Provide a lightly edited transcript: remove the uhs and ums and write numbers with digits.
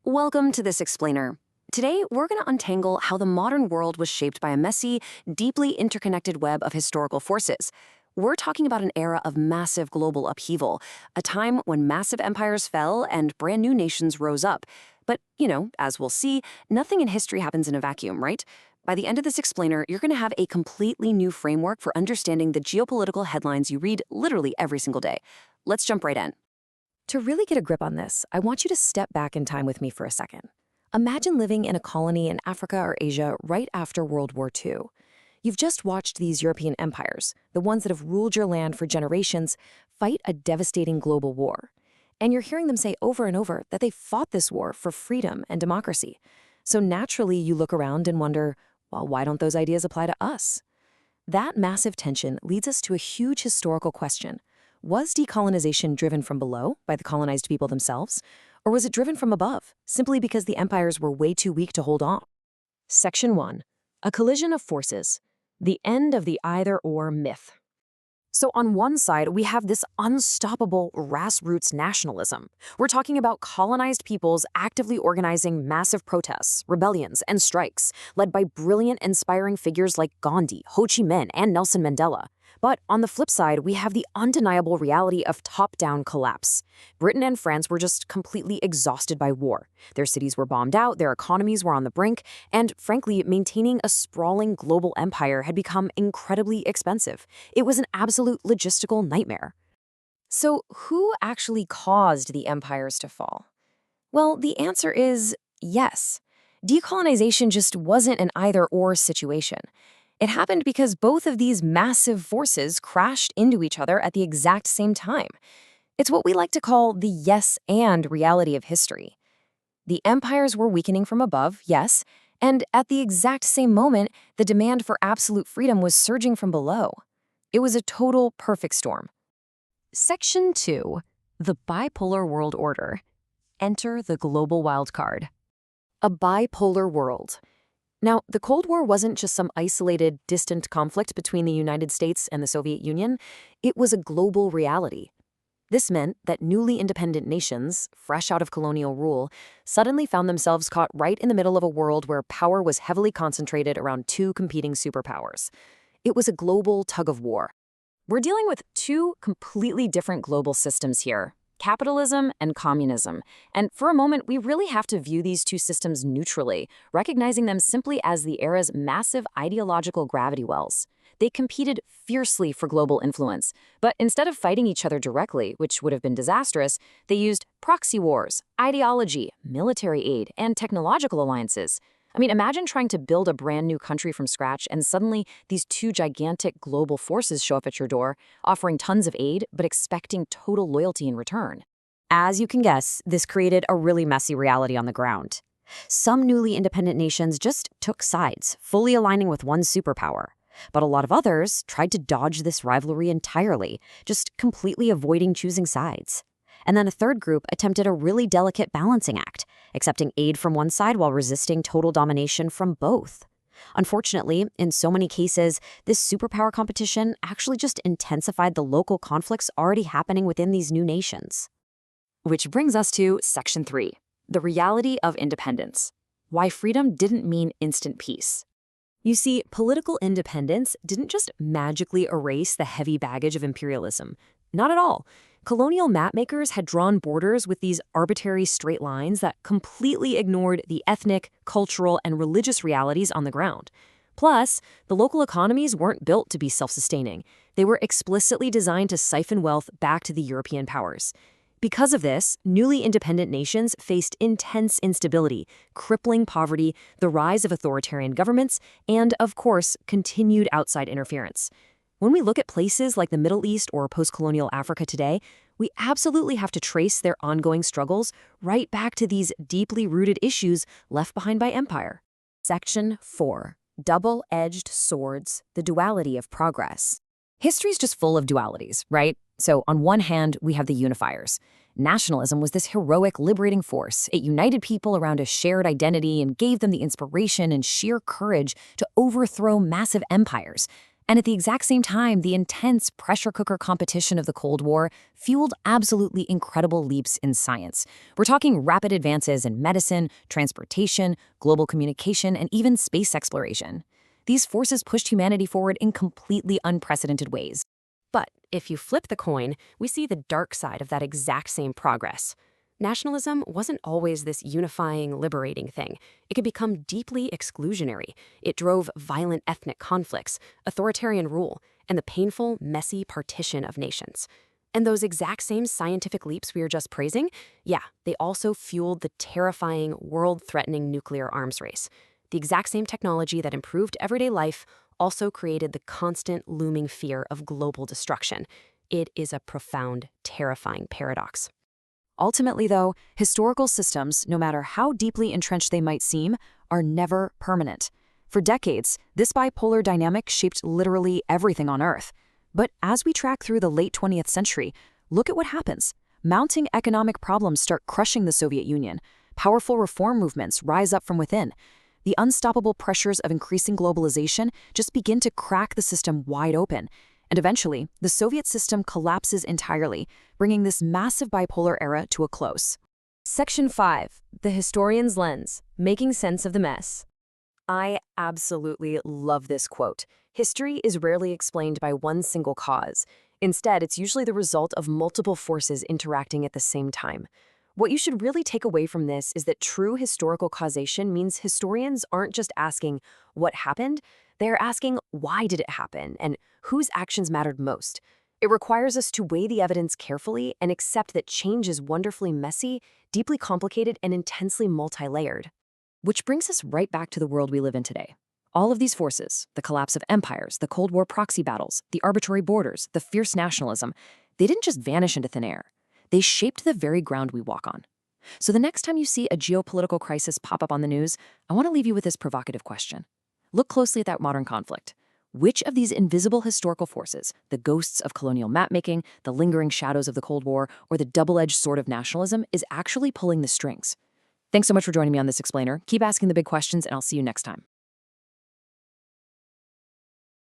Welcome to this explainer. Today, we're going to untangle how the modern world was shaped by a messy, deeply interconnected web of historical forces. We're talking about an era of massive global upheaval, a time when massive empires fell and brand new nations rose up. But, as we'll see, nothing in history happens in a vacuum, right? By the end of this explainer, you're going to have a completely new framework for understanding the geopolitical headlines you read literally every single day. Let's jump right in. To really get a grip on this, I want you to step back in time with me for a second. Imagine living in a colony in Africa or Asia right after World War II. You've just watched these European empires, the ones that have ruled your land for generations, fight a devastating global war. And you're hearing them say over and over that they fought this war for freedom and democracy. So naturally, you look around and wonder, well, why don't those ideas apply to us? That massive tension leads us to a huge historical question. Was decolonization driven from below by the colonized people themselves? Or was it driven from above, simply because the empires were way too weak to hold on? Section 1. A collision of forces. The end of the either-or myth. So on one side, we have this unstoppable grassroots nationalism. We're talking about colonized peoples actively organizing massive protests, rebellions, and strikes, led by brilliant, inspiring figures like Gandhi, Ho Chi Minh, and Nelson Mandela. But on the flip side, we have the undeniable reality of top-down collapse. Britain and France were just completely exhausted by war. Their cities were bombed out, their economies were on the brink, and frankly, maintaining a sprawling global empire had become incredibly expensive. It was an absolute logistical nightmare. So who actually caused the empires to fall? Well, the answer is yes. Decolonization just wasn't an either-or situation. It happened because both of these massive forces crashed into each other at the exact same time. It's what we like to call the yes and reality of history. The empires were weakening from above, yes, and at the exact same moment, the demand for absolute freedom was surging from below. It was a total perfect storm. Section 2. The Bipolar World Order. Enter the global wildcard. A bipolar world. Now, the Cold War wasn't just some isolated, distant conflict between the United States and the Soviet Union. It was a global reality. This meant that newly independent nations, fresh out of colonial rule, suddenly found themselves caught right in the middle of a world where power was heavily concentrated around two competing superpowers. It was a global tug-of-war. We're dealing with two completely different global systems here. Capitalism and communism. And for a moment, we really have to view these two systems neutrally, recognizing them simply as the era's massive ideological gravity wells. They competed fiercely for global influence, but instead of fighting each other directly, which would have been disastrous, they used proxy wars, ideology, military aid, and technological alliances. Imagine trying to build a brand new country from scratch and suddenly these two gigantic global forces show up at your door, offering tons of aid but expecting total loyalty in return. As you can guess, this created a really messy reality on the ground. Some newly independent nations just took sides, fully aligning with one superpower. But a lot of others tried to dodge this rivalry entirely, just completely avoiding choosing sides. And then a third group attempted a really delicate balancing act, accepting aid from one side while resisting total domination from both. Unfortunately, in so many cases, this superpower competition actually just intensified the local conflicts already happening within these new nations. Which brings us to Section 3, the reality of independence. Why freedom didn't mean instant peace. You see, political independence didn't just magically erase the heavy baggage of imperialism. Not at all. Colonial mapmakers had drawn borders with these arbitrary straight lines that completely ignored the ethnic, cultural, and religious realities on the ground. Plus, the local economies weren't built to be self-sustaining. They were explicitly designed to siphon wealth back to the European powers. Because of this, newly independent nations faced intense instability, crippling poverty, the rise of authoritarian governments, and, of course, continued outside interference. When we look at places like the Middle East or post-colonial Africa today, we absolutely have to trace their ongoing struggles right back to these deeply rooted issues left behind by empire. Section 4. Double-edged swords, the duality of progress. History's just full of dualities, right? So on one hand, we have the unifiers. Nationalism was this heroic, liberating force. It united people around a shared identity and gave them the inspiration and sheer courage to overthrow massive empires. And at the exact same time, the intense pressure cooker competition of the Cold War fueled absolutely incredible leaps in science. We're talking rapid advances in medicine, transportation, global communication, and even space exploration. These forces pushed humanity forward in completely unprecedented ways. But if you flip the coin, we see the dark side of that exact same progress. Nationalism wasn't always this unifying, liberating thing. It could become deeply exclusionary. It drove violent ethnic conflicts, authoritarian rule, and the painful, messy partition of nations. And those exact same scientific leaps we were just praising, yeah, they also fueled the terrifying, world-threatening nuclear arms race. The exact same technology that improved everyday life also created the constant, looming fear of global destruction. It is a profound, terrifying paradox. Ultimately, though, historical systems, no matter how deeply entrenched they might seem, are never permanent. For decades, this bipolar dynamic shaped literally everything on Earth. But as we track through the late 20th century, look at what happens. Mounting economic problems start crushing the Soviet Union. Powerful reform movements rise up from within. The unstoppable pressures of increasing globalization just begin to crack the system wide open. And eventually, the Soviet system collapses entirely, bringing this massive bipolar era to a close. Section 5. The Historian's Lens, Making Sense of the Mess. I absolutely love this quote. History is rarely explained by one single cause. Instead, it's usually the result of multiple forces interacting at the same time. What you should really take away from this is that true historical causation means historians aren't just asking what happened, they're asking why did it happen and whose actions mattered most. It requires us to weigh the evidence carefully and accept that change is wonderfully messy, deeply complicated, and intensely multi-layered. Which brings us right back to the world we live in today. All of these forces, the collapse of empires, the Cold War proxy battles, the arbitrary borders, the fierce nationalism, they didn't just vanish into thin air. They shaped the very ground we walk on. So the next time you see a geopolitical crisis pop up on the news, I want to leave you with this provocative question. Look closely at that modern conflict. Which of these invisible historical forces, the ghosts of colonial mapmaking, the lingering shadows of the Cold War, or the double-edged sword of nationalism, is actually pulling the strings? Thanks so much for joining me on this explainer. Keep asking the big questions, and I'll see you next time.